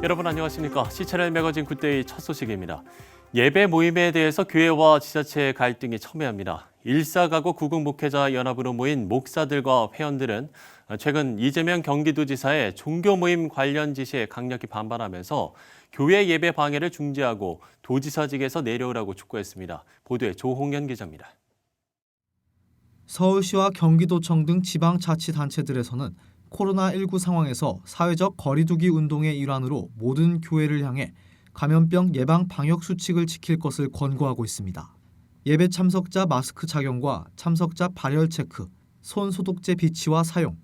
여러분 안녕하십니까? C채널 매거진 굿데이 첫 소식입니다. 예배 모임에 대해서 교회와 지자체의 갈등이 첨예합니다. 일사가고 구국목회자 연합으로 모인 목사들과 회원들은 최근 이재명 경기도지사의 종교 모임 관련 지시에 강력히 반발하면서 교회 예배 방해를 중지하고 도지사직에서 내려오라고 촉구했습니다. 보도에 조홍현 기자입니다. 서울시와 경기도청 등 지방자치단체들에서는 코로나19 상황에서 사회적 거리두기 운동의 일환으로 모든 교회를 향해 감염병 예방 방역 수칙을 지킬 것을 권고하고 있습니다. 예배 참석자 마스크 착용과 참석자 발열 체크, 손 소독제 비치와 사용,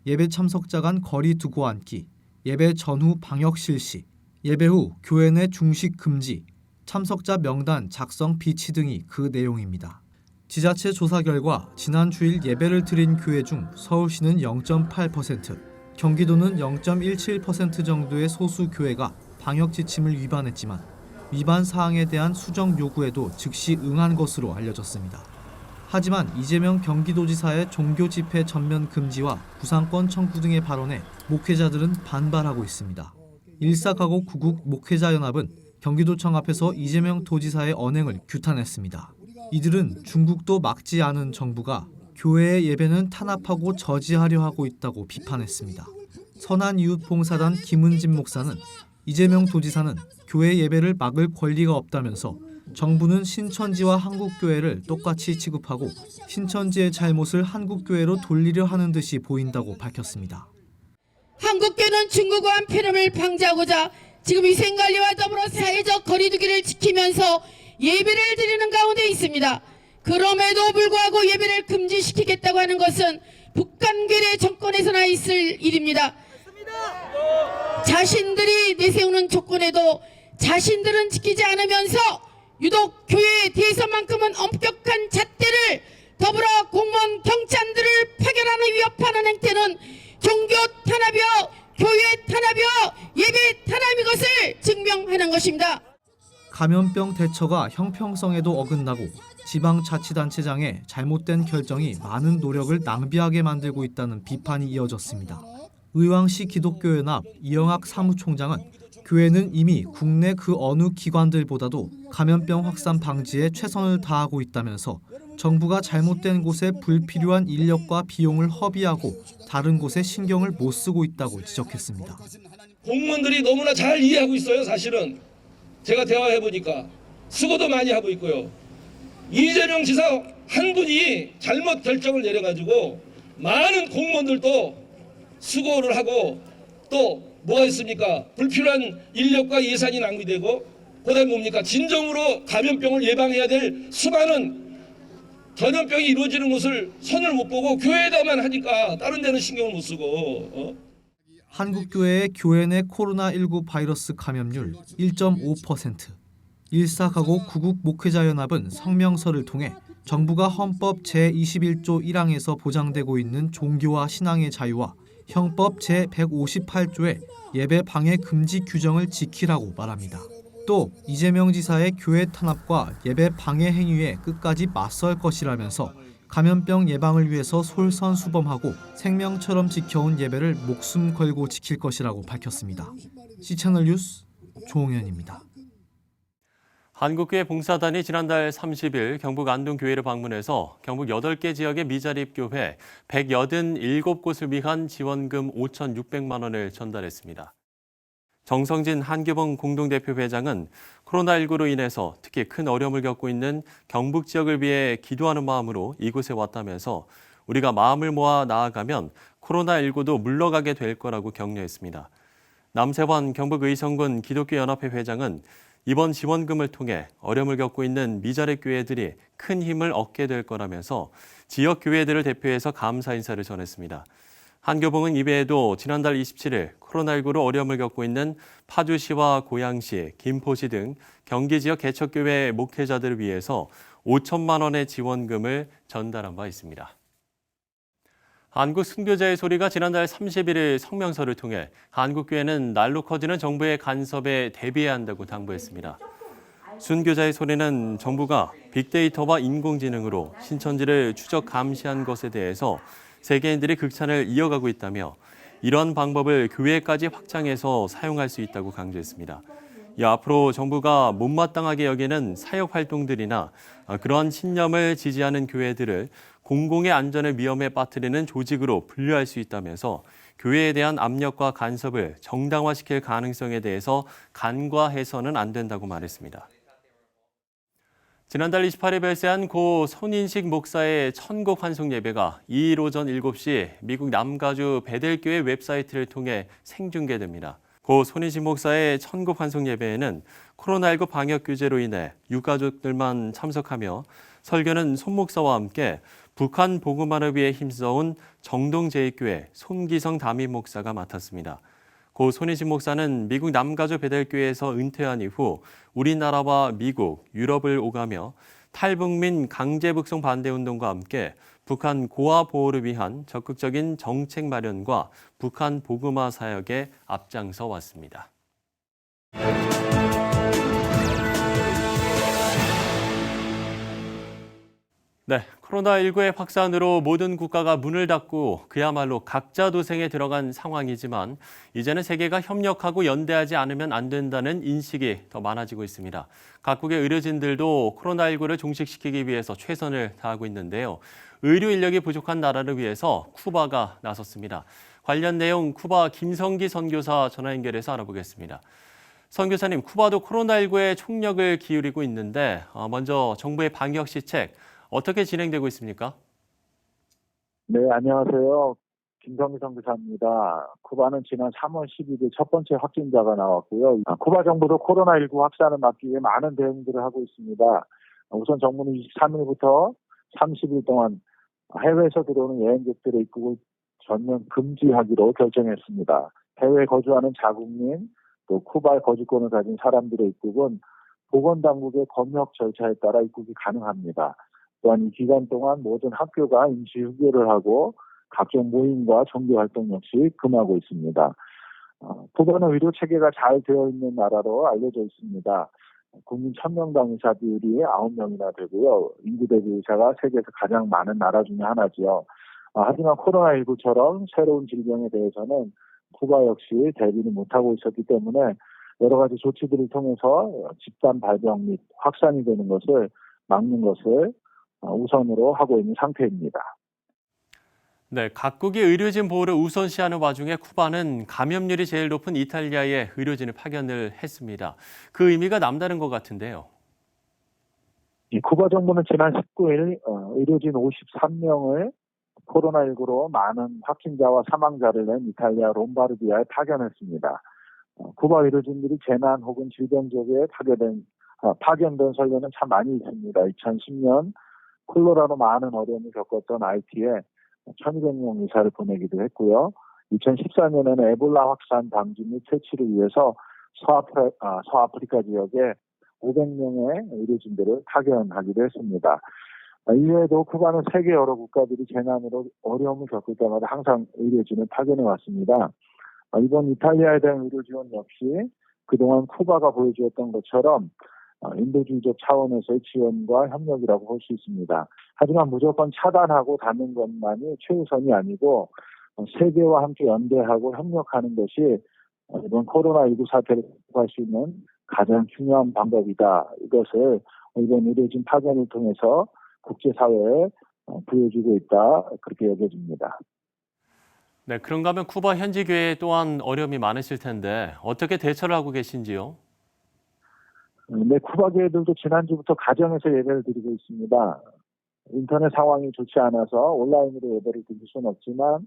예배 참석자 간 거리 두고 앉기, 예배 전후 방역 실시, 예배 후 교회 내 중식 금지, 참석자 명단 작성 비치 등이 그 내용입니다. 지자체 조사 결과 지난 주일 예배를 드린 교회 중 서울시는 0.8%, 경기도는 0.17% 정도의 소수 교회가 방역 지침을 위반했지만 위반 사항에 대한 수정 요구에도 즉시 응한 것으로 알려졌습니다. 하지만 이재명 경기도지사의 종교 집회 전면 금지와 구상권 청구 등의 발언에 목회자들은 반발하고 있습니다. 일사가고 구국 목회자연합은 경기도청 앞에서 이재명 도지사의 언행을 규탄했습니다. 이들은 중국도 막지 않은 정부가 교회의 예배는 탄압하고 저지하려 하고 있다고 비판했습니다. 선한이웃봉사단 김은진 목사는 이재명 도지사는 교회 예배를 막을 권리가 없다면서 정부는 신천지와 한국교회를 똑같이 취급하고 신천지의 잘못을 한국교회로 돌리려 하는 듯이 보인다고 밝혔습니다. 한국교회는 중국어한 폐렴을 방지하고자 지금 위생관리와 더불어 사회적 거리두기를 지키면서 예배를 드리는 가운데 있습니다. 그럼에도 불구하고 예배를 금지시키겠다고 하는 것은 북한괴뢰 정권에서나 있을 일입니다. 자신들이 내세우는 조건에도 자신들은 지키지 않으면서 유독 교회에 대해서만큼은 엄격한 잣대를 더불어 공무원 경찰들을 파견하는 위협하는 행태는 종교 탄압이요, 교회 탄압이요, 예배 탄압인 것을 증명하는 것입니다. 감염병 대처가 형평성에도 어긋나고 지방자치단체장의 잘못된 결정이 많은 노력을 낭비하게 만들고 있다는 비판이 이어졌습니다. 의왕시 기독교연합 이영학 사무총장은 교회는 이미 국내 그 어느 기관들보다도 감염병 확산 방지에 최선을 다하고 있다면서 정부가 잘못된 곳에 불필요한 인력과 비용을 허비하고 다른 곳에 신경을 못 쓰고 있다고 지적했습니다. 공무원들이 너무나 잘 이해하고 있어요. 사실은 제가 대화해보니까 수고도 많이 하고 있고요. 이재명 지사 한 분이 잘못 결정을 내려가지고 많은 공무원들도 수고를 하고 또 뭐가 있습니까? 불필요한 인력과 예산이 낭비되고 그다음에 뭡니까? 진정으로 감염병을 예방해야 될 수많은 전염병이 이루어지는 것을 손을 못 보고 교회에다만 하니까 다른 데는 신경을 못 쓰고 한국교회의 교회 내 코로나19 바이러스 감염률 1.5%, 일사가고 구국 목회자연합은 성명서를 통해 정부가 헌법 제21조 1항에서 보장되고 있는 종교와 신앙의 자유와 형법 제158조의 예배 방해 금지 규정을 지키라고 말합니다. 또 이재명 지사의 교회 탄압과 예배 방해 행위에 끝까지 맞설 것이라면서 감염병 예방을 위해서 솔선수범하고 생명처럼 지켜온 예배를 목숨 걸고 지킬 것이라고 밝혔습니다. C채널 뉴스 조홍현입니다. 한국교회 봉사단이 지난달 30일 경북 안동교회를 방문해서 경북 8개 지역의 미자립 교회 187곳을 위한 지원금 5,600만 원을 전달했습니다. 정성진 한교봉 공동대표 회장은 코로나19로 인해서 특히 큰 어려움을 겪고 있는 경북 지역을 위해 기도하는 마음으로 이곳에 왔다면서 우리가 마음을 모아 나아가면 코로나19도 물러가게 될 거라고 격려했습니다. 남세환 경북의성군 기독교연합회 회장은 이번 지원금을 통해 어려움을 겪고 있는 미자립 교회들이 큰 힘을 얻게 될 거라면서 지역 교회들을 대표해서 감사 인사를 전했습니다. 한교봉은 이외에도 지난달 27일 코로나19로 어려움을 겪고 있는 파주시와 고양시, 김포시 등 경기 지역 개척교회 목회자들을 위해서 5천만 원의 지원금을 전달한 바 있습니다. 한국 순교자의 소리가 지난달 31일 성명서를 통해 한국교회는 날로 커지는 정부의 간섭에 대비해야 한다고 당부했습니다. 순교자의 소리는 정부가 빅데이터와 인공지능으로 신천지를 추적 감시한 것에 대해서 세계인들이 극찬을 이어가고 있다며 이런 방법을 교회까지 확장해서 사용할 수 있다고 강조했습니다. 앞으로 정부가 못마땅하게 여기는 사역 활동들이나 그러한 신념을 지지하는 교회들을 공공의 안전을 위험에 빠뜨리는 조직으로 분류할 수 있다면서 교회에 대한 압력과 간섭을 정당화시킬 가능성에 대해서 간과해서는 안 된다고 말했습니다. 지난달 28일 발생한 고 손인식 목사의 천국 환송 예배가 2일 오전 7시 미국 남가주 베델교회 웹사이트를 통해 생중계됩니다. 고 손인식 목사의 천국 환송 예배에는 코로나19 방역 규제로 인해 유가족들만 참석하며 설교는 손 목사와 함께 북한 복음화를 위해 힘써온 정동제일교회 손기성 담임 목사가 맡았습니다. 고 손인식 목사는 미국 남가주 베델교회에서 은퇴한 이후 우리나라와 미국, 유럽을 오가며 탈북민 강제북송 반대운동과 함께 북한 고아 보호를 위한 적극적인 정책 마련과 북한 복음화 사역에 앞장서 왔습니다. 네, 코로나19의 확산으로 모든 국가가 문을 닫고 그야말로 각자 도생에 들어간 상황이지만 이제는 세계가 협력하고 연대하지 않으면 안 된다는 인식이 더 많아지고 있습니다. 각국의 의료진들도 코로나19를 종식시키기 위해서 최선을 다하고 있는데요. 의료 인력이 부족한 나라를 위해서 쿠바가 나섰습니다. 관련 내용 쿠바 김성기 선교사 전화 연결해서 알아보겠습니다. 선교사님, 쿠바도 코로나19에 총력을 기울이고 있는데 먼저 정부의 방역 시책 어떻게 진행되고 있습니까? 네, 안녕하세요. 김성기 선교사입니다. 쿠바는 지난 3월 12일 첫 번째 확진자가 나왔고요. 쿠바 정부도 코로나19 확산을 막기 위해 많은 대응들을 하고 있습니다. 우선 정부는 23일부터 30일 동안 해외에서 들어오는 여행객들의 입국을 전면 금지하기로 결정했습니다. 해외에 거주하는 자국민, 또 쿠바에 거주권을 가진 사람들의 입국은 보건당국의 검역 절차에 따라 입국이 가능합니다. 또한 이 기간 동안 모든 학교가 임시 휴교를 하고 각종 모임과 종교활동 역시 금하고 있습니다. 쿠바는 의료 체계가 잘 되어 있는 나라로 알려져 있습니다. 국민 1000명당 의사 비율이 9명이나 되고요. 인구 대비 의사가 세계에서 가장 많은 나라 중에 하나지요. 하지만 코로나19처럼 새로운 질병에 대해서는 쿠바 역시 대비를 못하고 있었기 때문에 여러 가지 조치들을 통해서 집단 발병 및 확산이 되는 것을 막는 것을 우선으로 하고 있는 상태입니다. 네, 각국이 의료진 보호를 우선시하는 와중에 쿠바는 감염률이 제일 높은 이탈리아에 의료진을 파견을 했습니다. 그 의미가 남다른 것 같은데요. 쿠바 정부는 지난 19일 의료진 53명을 코로나19로 많은 확진자와 사망자를 낸 이탈리아 롬바르디아에 파견했습니다. 쿠바 의료진들이 재난 혹은 질병 조기에 파견된 설례는 참 많이 있습니다. 2010년 콜로라로 많은 어려움을 겪었던 IT에 1200명 의사를 보내기도 했고요. 2014년에는 에볼라 확산 방지 및 퇴치를 위해서 서아프리카 지역에 500명의 의료진들을 파견하기도 했습니다. 이외에도 쿠바는 세계 여러 국가들이 재난으로 어려움을 겪을 때마다 항상 의료진을 파견해 왔습니다. 이번 이탈리아에 대한 의료 지원 역시 그동안 쿠바가 보여주었던 것처럼 인도주의적 차원에서의 지원과 협력이라고 볼 수 있습니다. 하지만 무조건 차단하고 닫는 것만이 최우선이 아니고 세계와 함께 연대하고 협력하는 것이 이번 코로나19 사태를 극복할 수 있는 가장 중요한 방법이다. 이것을 이번 의료진 파견을 통해서 국제사회에 보여주고 있다. 그렇게 여겨집니다. 네, 그런가 하면 쿠바 현지 교회 또한 어려움이 많으실 텐데 어떻게 대처를 하고 계신지요? 네, 쿠바 교회들도 지난주부터 가정에서 예배를 드리고 있습니다. 인터넷 상황이 좋지 않아서 온라인으로 예배를 드릴 수는 없지만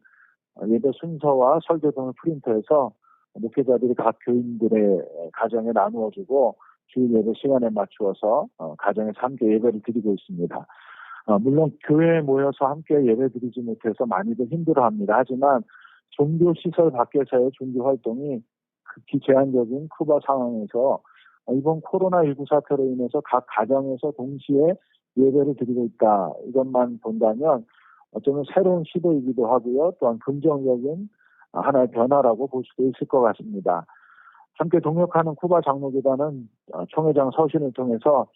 예배 순서와 설교 등을 프린트해서 목회자들이 각 교인들의 가정에 나누어주고 주일 예배 시간에 맞추어서 가정에서 함께 예배를 드리고 있습니다. 물론 교회에 모여서 함께 예배 드리지 못해서 많이들 힘들어합니다. 하지만 종교시설 밖에서의 종교활동이 극히 제한적인 쿠바 상황에서 이번 코로나19 사태로 인해서 각 가정에서 동시에 예배를 드리고 있다. 이것만 본다면 어쩌면 새로운 시도이기도 하고요. 또한 긍정적인 하나의 변화라고 볼 수도 있을 것 같습니다. 함께 동역하는 쿠바 장로교단은 총회장 서신을 통해서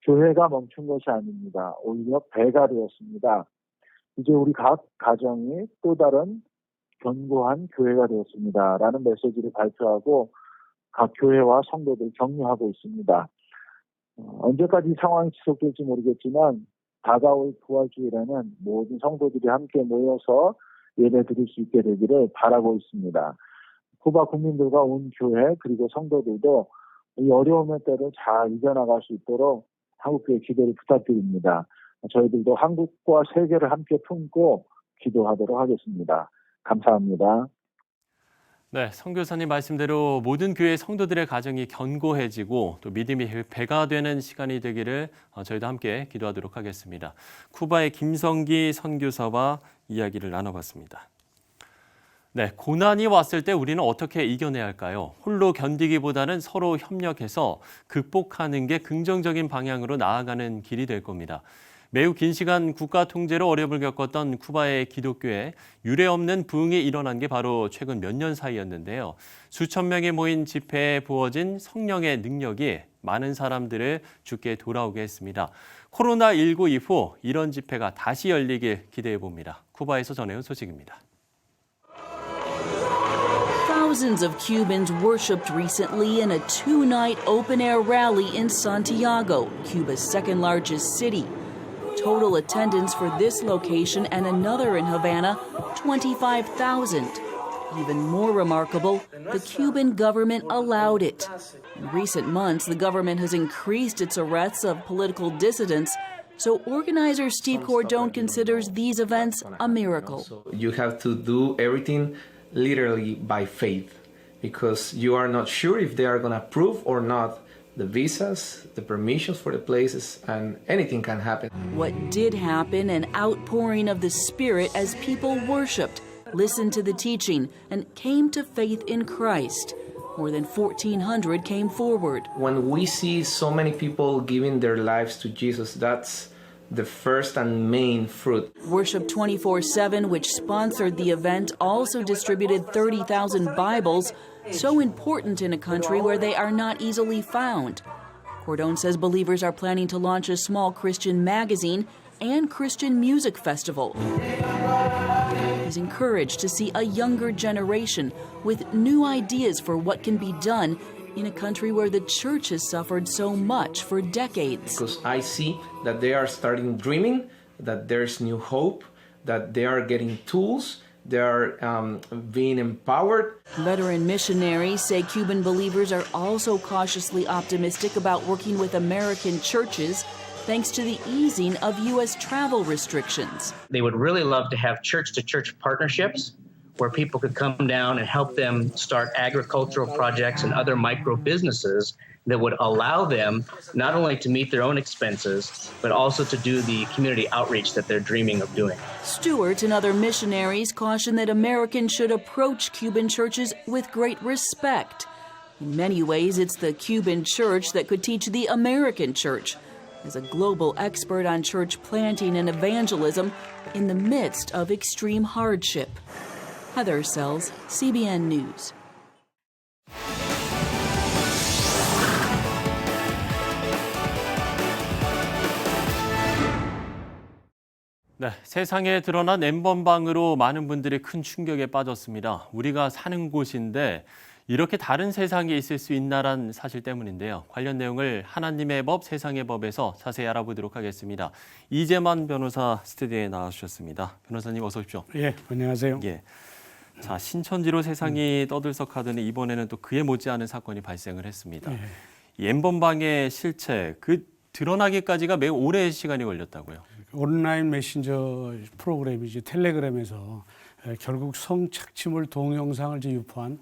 교회가 멈춘 것이 아닙니다. 오히려 배가 되었습니다. 이제 우리 각 가정이 또 다른 견고한 교회가 되었습니다라는 메시지를 발표하고 각 교회와 성도들 격려하고 있습니다. 언제까지 이 상황이 지속될지 모르겠지만 다가올 부활주일에는 모든 성도들이 함께 모여서 예배 드릴 수 있게 되기를 바라고 있습니다. 쿠바 국민들과 온 교회 그리고 성도들도 이 어려움의 때를 잘 이겨나갈 수 있도록 한국교회 기도를 부탁드립니다. 저희들도 한국과 세계를 함께 품고 기도하도록 하겠습니다. 감사합니다. 네, 선교사님 말씀대로 모든 교회 성도들의 가정이 견고해지고 또 믿음이 배가 되는 시간이 되기를 저희도 함께 기도하도록 하겠습니다. 쿠바의 김성기 선교사와 이야기를 나눠봤습니다. 네, 고난이 왔을 때 우리는 어떻게 이겨내야 할까요? 홀로 견디기보다는 서로 협력해서 극복하는 게 긍정적인 방향으로 나아가는 길이 될 겁니다. 매우 긴 시간 국가 통제로 어려움을 겪었던 쿠바의 기독교에 유례없는 부흥이 일어난 게 바로 최근 몇 년 사이였는데요. 수천 명이 모인 집회에 부어진 성령의 능력이 많은 사람들을 주께 돌아오게 했습니다. 코로나19 이후 이런 집회가 다시 열리길 기대해 봅니다. 쿠바에서 전해온 소식입니다. Thousands of Cubans worshipped recently in a two-night open-air rally in Santiago, Cuba's second-largest city. Total attendance for this location and another in Havana, 25,000. Even more remarkable, the Cuban government allowed it. In recent months, the government has increased its arrests of political dissidents, so organizer Steve Cordone considers these events a miracle. You have to do everything literally by faith because you are not sure if they are going to approve or not the visas, the permissions for the places, and anything can happen. What did happen, an outpouring of the Spirit as people worshiped, listened to the teaching, and came to faith in Christ. More than 1,400 came forward. When we see so many people giving their lives to Jesus, that's the first and main fruit. Worship 24/7, which sponsored the event, also distributed 30,000 Bibles, so important in a country where they are not easily found. Cordone says believers are planning to launch a small Christian magazine and Christian music festival. He's encouraged to see a younger generation with new ideas for what can be done in a country where the church has suffered so much for decades. Because I see that they are starting dreaming, that there's new hope, that they are getting tools, they are being empowered. Veteran missionaries say Cuban believers are also cautiously optimistic about working with American churches thanks to the easing of U.S. travel restrictions. They would really love to have church-to-church partnerships where people could come down and help them start agricultural projects and other micro businesses that would allow them not only to meet their own expenses, but also to do the community outreach that they're dreaming of doing. Stewart and other missionaries caution that Americans should approach Cuban churches with great respect. In many ways, it's the Cuban church that could teach the American church. As a global expert on church planting and evangelism in the midst of extreme hardship. Heather Sells, CBN News. 네, 세상에 드러난 N번방으로 많은 분들이 큰 충격에 빠졌습니다. 우리가 사는 곳인데 이렇게 다른 세상이 있을 수 있나란 사실 때문인데요. 관련 내용을 하나님의 법, 세상의 법에서 자세히 알아보도록 하겠습니다. 이재만 변호사 스튜디오에 나와주셨습니다. 변호사님 어서 오십시오. 예, 안녕하세요. 예. 자, 신천지로 세상이 떠들썩하더니 이번에는 또 그에 못지않은 사건이 발생을 했습니다. 예. 이 N번방의 실체, 그 드러나기까지가 매우 오랜 시간이 걸렸다고요. 온라인 메신저 프로그램이지 텔레그램에서 결국 성착취물 동영상을 유포한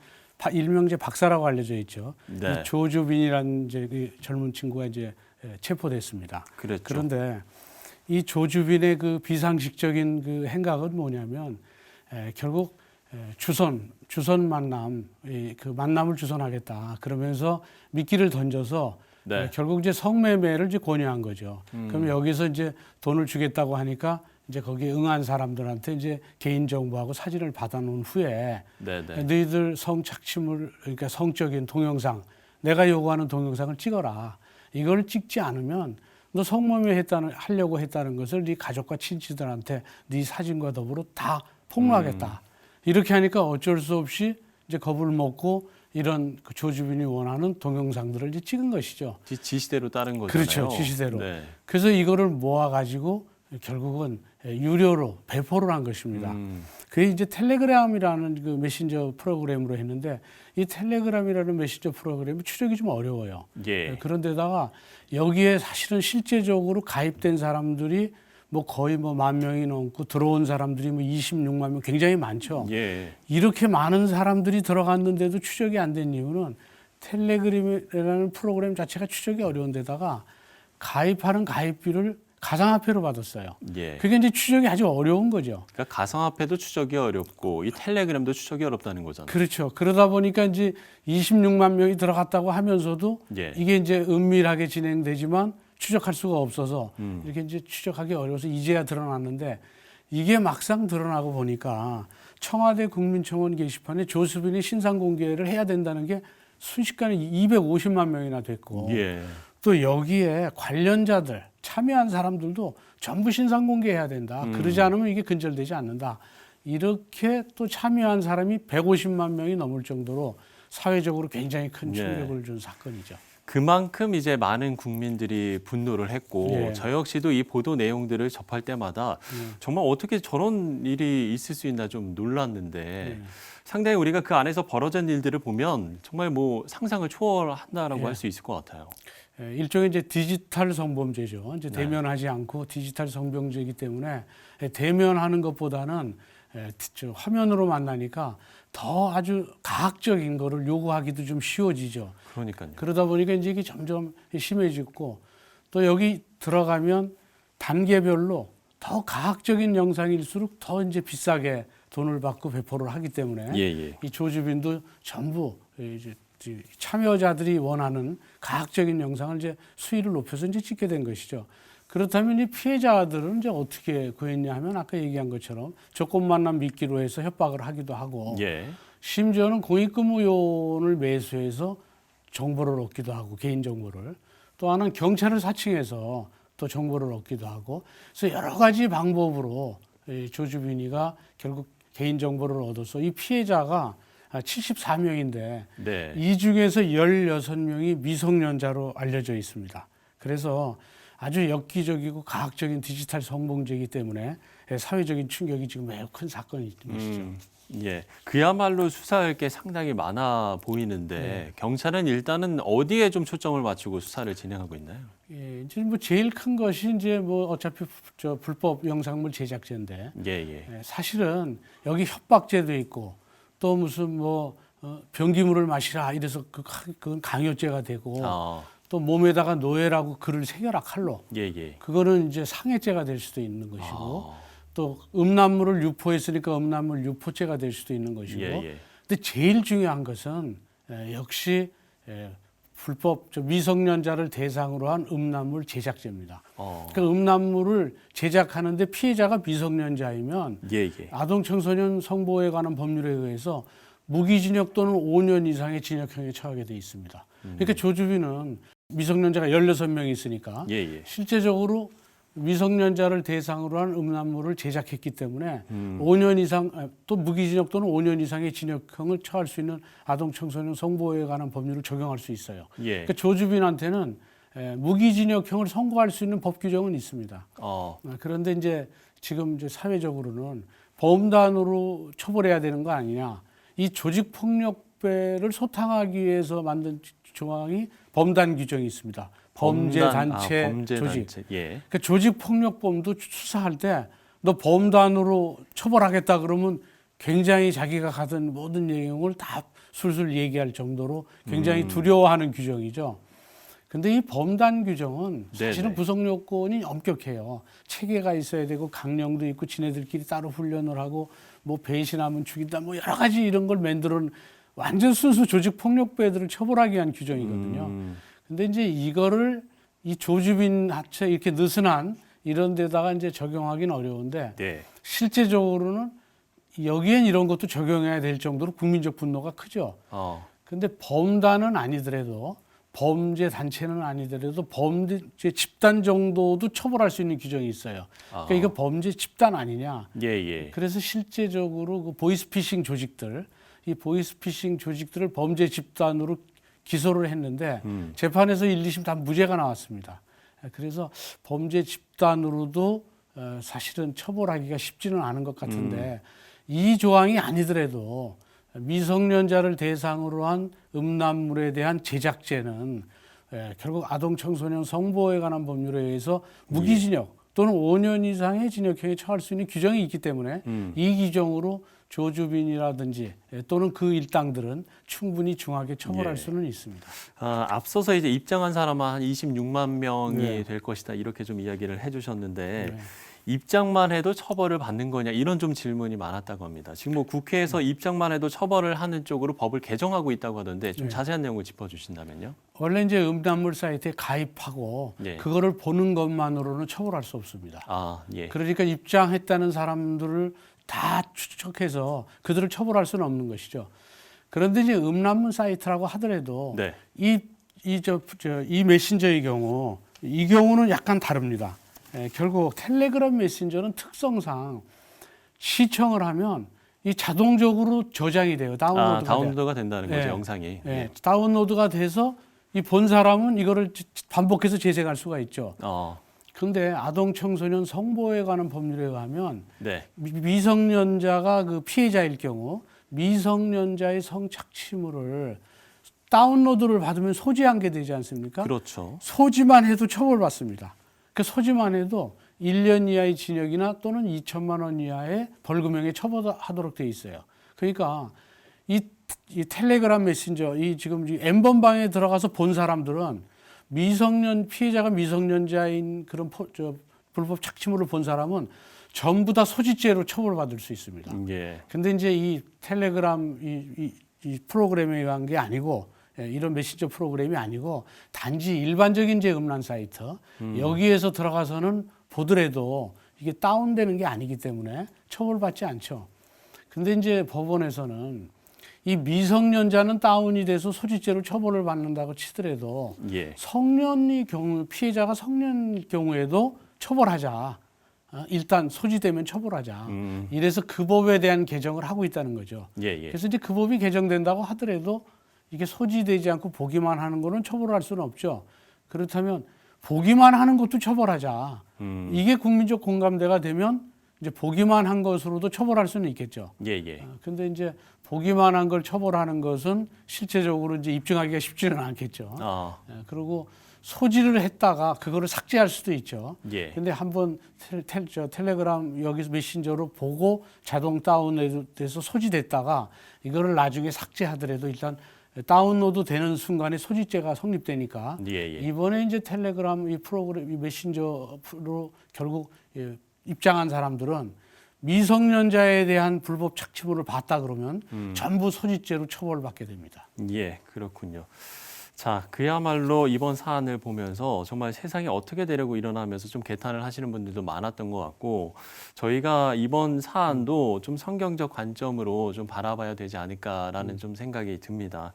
일명제 박사라고 알려져 있죠. 네. 조주빈이라는 이제 그 젊은 친구가 이제 체포됐습니다. 그랬죠. 그런데 이 조주빈의 그 비상식적인 그 행각은 뭐냐면 결국 주선 만남, 그 만남을 주선하겠다. 그러면서 미끼를 던져서 네. 결국 이제 성매매를 이제 권유한 거죠. 그럼 여기서 이제 돈을 주겠다고 하니까 이제 거기에 응한 사람들한테 이제 개인 정보하고 사진을 받아놓은 후에 너희들 성착취물, 그러니까 성적인 동영상, 내가 요구하는 동영상을 찍어라. 이걸 찍지 않으면 너 성매매 하려고 했다는 것을 네 가족과 친지들한테 네 사진과 더불어 다 폭로하겠다. 이렇게 하니까 어쩔 수 없이 이제 겁을 먹고 이런 그 조주빈이 원하는 동영상들을 이제 찍은 것이죠. 지시대로 따른 거잖아요. 그렇죠. 지시대로. 네. 그래서 이거를 모아가지고 결국은 유료로 배포를 한 것입니다. 그게 이제 텔레그램이라는 그 메신저 프로그램으로 했는데 이 텔레그램이라는 메신저 프로그램이 추적이 좀 어려워요. 예. 그런데다가 여기에 사실은 실제적으로 가입된 사람들이 뭐 거의 뭐 10,000명이 넘고 들어온 사람들이 뭐 26만 명 굉장히 많죠. 예. 이렇게 많은 사람들이 들어갔는데도 추적이 안 된 이유는 텔레그램이라는 프로그램 자체가 추적이 어려운 데다가 가입하는 가입비를 가상화폐로 받았어요. 예. 그게 이제 추적이 아주 어려운 거죠. 그러니까 가상화폐도 추적이 어렵고 이 텔레그램도 추적이 어렵다는 거잖아요. 그렇죠. 그러다 보니까 이제 26만 명이 들어갔다고 하면서도 예. 이게 이제 은밀하게 진행되지만 추적할 수가 없어서 이렇게 이제 추적하기 어려워서 이제야 드러났는데 이게 막상 드러나고 보니까 청와대 국민청원 게시판에 조수빈이 신상 공개를 해야 된다는 게 순식간에 250만 명이나 됐고 예. 또 여기에 관련자들 참여한 사람들도 전부 신상 공개해야 된다. 그러지 않으면 이게 근절되지 않는다. 이렇게 또 참여한 사람이 150만 명이 넘을 정도로 사회적으로 굉장히 큰 충격을 준 사건이죠. 그만큼 이제 많은 국민들이 분노를 했고 예. 저 역시도 이 보도 내용들을 접할 때마다 정말 어떻게 저런 일이 있을 수 있나 좀 놀랐는데 상당히 우리가 그 안에서 벌어진 일들을 보면 정말 뭐 상상을 초월한다라고 할 수 있을 것 같아요. 일종의 이제 디지털 성범죄죠. 이제 대면하지 않고 디지털 성범죄이기 때문에 대면하는 것보다는 화면으로 만나니까 더 아주 가학적인 거를 요구하기도 좀 쉬워지죠. 그러니까요. 그러다 보니까 이제 이게 점점 심해지고 또 여기 들어가면 단계별로 더 가학적인 영상일수록 더 이제 비싸게 돈을 받고 배포를 하기 때문에 이 조주빈도 전부 이제 참여자들이 원하는 가학적인 영상을 이제 수위를 높여서 이제 찍게 된 것이죠. 그렇다면 이 피해자들은 이제 어떻게 구했냐 하면 아까 얘기한 것처럼 조건 만남 미끼로 해서 협박을 하기도 하고 심지어는 공익근무요원을 매수해서 정보를 얻기도 하고 개인 정보를 또 하나는 경찰을 사칭해서 또 정보를 얻기도 하고 그래서 여러 가지 방법으로 이 조주빈이가 결국 개인 정보를 얻어서 이 피해자가 74명인데 이 중에서 16명이 미성년자로 알려져 있습니다. 그래서 아주 엽기적이고 가학적인 디지털 성범죄이기 때문에 사회적인 충격이 지금 매우 큰 사건이 있는 것이죠. 예, 그야말로 수사할 게 상당히 많아 보이는데 경찰은 일단은 어디에 좀 초점을 맞추고 수사를 진행하고 있나요? 예, 이제 뭐 제일 큰 것이 이제 뭐 어차피 저 불법 영상물 제작죄인데 사실은 여기 협박죄도 있고 또 무슨 뭐 변기물을 마시라 이래서 그건 강요죄가 되고 또 몸에다가 노예라고 글을 새겨라 칼로 그거는 이제 상해죄가 될 수도 있는 것이고 또 음란물을 유포했으니까 음란물 유포죄가 될 수도 있는 것이고 근데 제일 중요한 것은 역시 불법 미성년자를 대상으로 한 음란물 제작죄입니다. 그러니까 음란물을 제작하는데 피해자가 미성년자이면 아동청소년 성보호에 관한 법률에 의해서 무기징역 또는 5년 이상의 징역형에 처하게 돼 있습니다. 그러니까 조주빈은 미성년자가 16명이 있으니까 실제적으로 미성년자를 대상으로 한 음란물을 제작했기 때문에 5년 이상 또 무기징역 또는 5년 이상의 징역형을 처할 수 있는 아동청소년 성보호에 관한 법률을 적용할 수 있어요. 그러니까 조주빈한테는 무기징역형을 선고할 수 있는 법 규정은 있습니다. 그런데 이제 지금 이제 사회적으로는 범단으로 처벌해야 되는 거 아니냐. 이 조직폭력배를 소탕하기 위해서 만든 조항이 범단 규정이 있습니다. 범죄단체 조직. 그러니까 조직폭력범도 수사할 때 너 범단으로 처벌하겠다 그러면 굉장히 자기가 가던 모든 내용을 다 술술 얘기할 정도로 굉장히 두려워하는 규정이죠. 근데 이 범단 규정은 사실은 구성 요건이 엄격해요. 체계가 있어야 되고 강령도 있고 지네들끼리 따로 훈련을 하고 뭐 배신하면 죽인다 뭐 여러 가지 이런 걸 만들어 완전 순수 조직폭력배들을 처벌하기 위한 규정이거든요. 근데 이제 이거를 이 조주빈 하체 이렇게 느슨한 이런 데다가 이제 적용하기는 어려운데 실제적으로는 여기엔 이런 것도 적용해야 될 정도로 국민적 분노가 크죠. 근데 범단은 아니더라도 범죄 단체는 아니더라도 범죄 집단 정도도 처벌할 수 있는 규정이 있어요. 그러니까 이거 범죄 집단 아니냐. 예. 그래서 실제적으로 그 보이스피싱 조직들, 이 보이스피싱 조직들을 범죄 집단으로 기소를 했는데 재판에서 1, 2심 다 무죄가 나왔습니다. 그래서 범죄 집단으로도 사실은 처벌하기가 쉽지는 않은 것 같은데 이 조항이 아니더라도 미성년자를 대상으로 한 음란물에 대한 제작죄는 결국 아동 청소년 성보호에 관한 법률에 의해서 무기징역 또는 5년 이상의 징역형에 처할 수 있는 규정이 있기 때문에 이 규정으로 조주빈이라든지 또는 그 일당들은 충분히 중하게 처벌할 수는 있습니다. 앞서서 이제 입장한 사람은 한 26만 명이 네. 될 것이다 이렇게 좀 이야기를 해주셨는데 입장만 해도 처벌을 받는 거냐 이런 좀 질문이 많았다고 합니다. 지금 뭐 국회에서 입장만 해도 처벌을 하는 쪽으로 법을 개정하고 있다고 하던데 좀 자세한 내용을 짚어주신다면요. 원래 이제 음란물 사이트에 가입하고 그거를 보는 것만으로는 처벌할 수 없습니다. 그러니까 입장했다는 사람들을 다 추적해서 그들을 처벌할 수는 없는 것이죠. 그런데 이제 음란물 사이트라고 하더라도 이 메신저의 경우 이 경우는 약간 다릅니다. 결국 텔레그램 메신저는 특성상 시청을 하면 이 자동적으로 저장이 돼요. 다운로드가 된다는 거죠, 영상이. 다운로드가 돼서 이 본 사람은 이거를 반복해서 재생할 수가 있죠. 그런데 아동 청소년 성보호에 관한 법률에 의하면 미성년자가 그 피해자일 경우 미성년자의 성착취물을 다운로드를 받으면 소지한 게 되지 않습니까? 그렇죠. 소지만 해도 처벌받습니다. 그 소지만 해도 1년 이하의 징역이나 또는 2천만 원 이하의 벌금형에 처벌하도록 되어 있어요. 그러니까 이 텔레그램 메신저, 지금 N번방에 들어가서 본 사람들은 피해자가 미성년자인 그런 불법 착취물을 본 사람은 전부 다 소지죄로 처벌받을 수 있습니다. 근데 이제 이 텔레그램 이 프로그램에 의한 게 아니고 이런 메신저 프로그램이 아니고 단지 일반적인 음란 사이트 여기에서 들어가서는 보더라도 이게 다운되는 게 아니기 때문에 처벌받지 않죠. 근데 이제 법원에서는 이 미성년자는 다운이 돼서 소지죄로 처벌을 받는다고 치더라도 성년의 경우 피해자가 성년 경우에도 처벌하자. 일단 소지되면 처벌하자. 이래서 그 법에 대한 개정을 하고 있다는 거죠. 그래서 이제 그 법이 개정된다고 하더라도 이게 소지되지 않고 보기만 하는 거는 처벌할 수는 없죠. 그렇다면 보기만 하는 것도 처벌하자. 이게 국민적 공감대가 되면 이제 보기만 한 것으로도 처벌할 수는 있겠죠. 근데 이제 보기만 한 걸 처벌하는 것은 실제적으로 이제 입증하기가 쉽지는 않겠죠. 그리고 소지를 했다가 그거를 삭제할 수도 있죠. 근데 한번 텔레그램 여기서 메신저로 보고 자동 다운돼서 소지됐다가 이거를 나중에 삭제하더라도 일단 다운로드 되는 순간에 소지죄가 성립되니까 이번에 이제 텔레그램 이 프로그램 이 메신저로 결국 입장한 사람들은 미성년자에 대한 불법 착취물을 봤다 그러면 전부 소지죄로 처벌받게 됩니다. 그렇군요. 자, 그야말로 이번 사안을 보면서 정말 세상이 어떻게 되려고 일어나면서 좀 개탄을 하시는 분들도 많았던 것 같고 저희가 이번 사안도 좀 성경적 관점으로 좀 바라봐야 되지 않을까라는 좀 생각이 듭니다.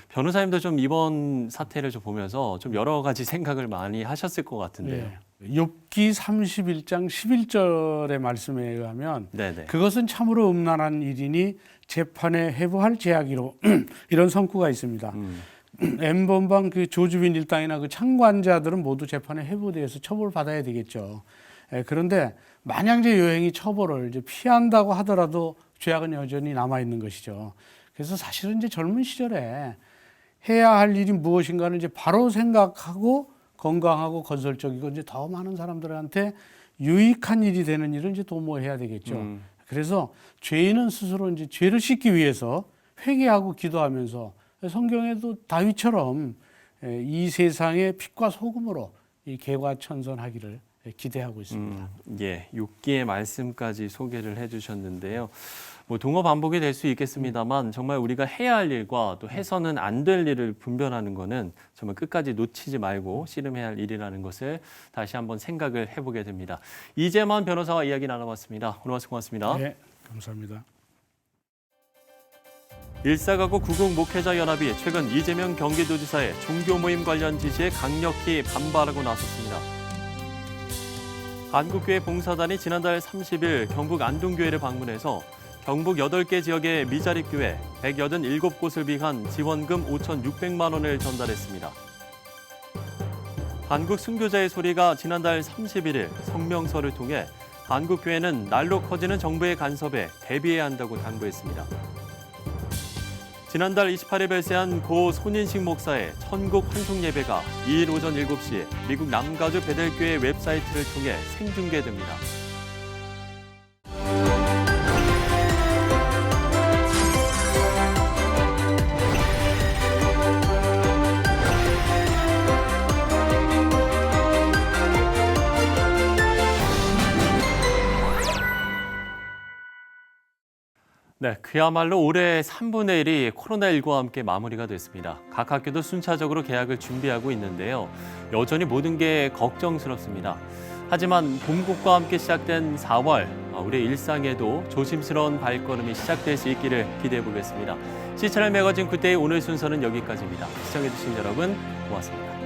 변호사님도 좀 이번 사태를 좀 보면서 좀 여러 가지 생각을 많이 하셨을 것 같은데요. 욥기 31장 11절의 말씀에 의하면 그것은 참으로 음란한 일이니 재판에 회부할 제약이로 이런 선구가 있습니다. N번방 그 조주빈 일당이나 그 참관자들은 모두 재판에 회부돼서 처벌받아야 되겠죠. 그런데 만약 이제 여행이 처벌을 이제 피한다고 하더라도 죄악은 여전히 남아 있는 것이죠. 그래서 사실은 이제 젊은 시절에 해야 할 일이 무엇인가를 이제 바로 생각하고 건강하고 건설적이고 이제 더 많은 사람들한테 유익한 일이 되는 일을 이제 도모해야 되겠죠. 그래서 죄인은 스스로 이제 죄를 씻기 위해서 회개하고 기도하면서 성경에도 다윗처럼 이 세상의 빛과 소금으로 이 개과천선하기를 기대하고 있습니다. 6기의 말씀까지 소개를 해주셨는데요. 뭐 동어 반복이 될 수 있겠습니다만 정말 우리가 해야 할 일과 또 해서는 안 될 일을 분별하는 것은 정말 끝까지 놓치지 말고 씨름해야 할 일이라는 것을 다시 한번 생각을 해보게 됩니다. 이재만 변호사와 이야기 나눠봤습니다. 오늘 말씀 고맙습니다. 네, 감사합니다. 일사가구 구국목회자연합이 최근 이재명 경기도지사의 종교 모임 관련 지시에 강력히 반발하고 나섰습니다. 한국교회 봉사단이 지난달 30일 경북 안동교회를 방문해서 경북 8개 지역의 미자립교회 187곳을 위한 지원금 5,600만 원을 전달했습니다. 한국 순교자의 소리가 지난달 31일 성명서를 통해 한국교회는 날로 커지는 정부의 간섭에 대비해야 한다고 당부했습니다. 지난달 28일 발세한 고 손인식 목사의 천국 환송 예배가 2일 오전 7시 미국 남가주 베델교회 웹사이트를 통해 생중계됩니다. 네, 그야말로 올해 3분의 1이 코로나19와 함께 마무리가 됐습니다. 각 학교도 순차적으로 개학을 준비하고 있는데요. 여전히 모든 게 걱정스럽습니다. 하지만 봄꽃과 함께 시작된 4월, 우리의 일상에도 조심스러운 발걸음이 시작될 수 있기를 기대해 보겠습니다. 시채널 매거진 굿데이 오늘 순서는 여기까지입니다. 시청해주신 여러분 고맙습니다.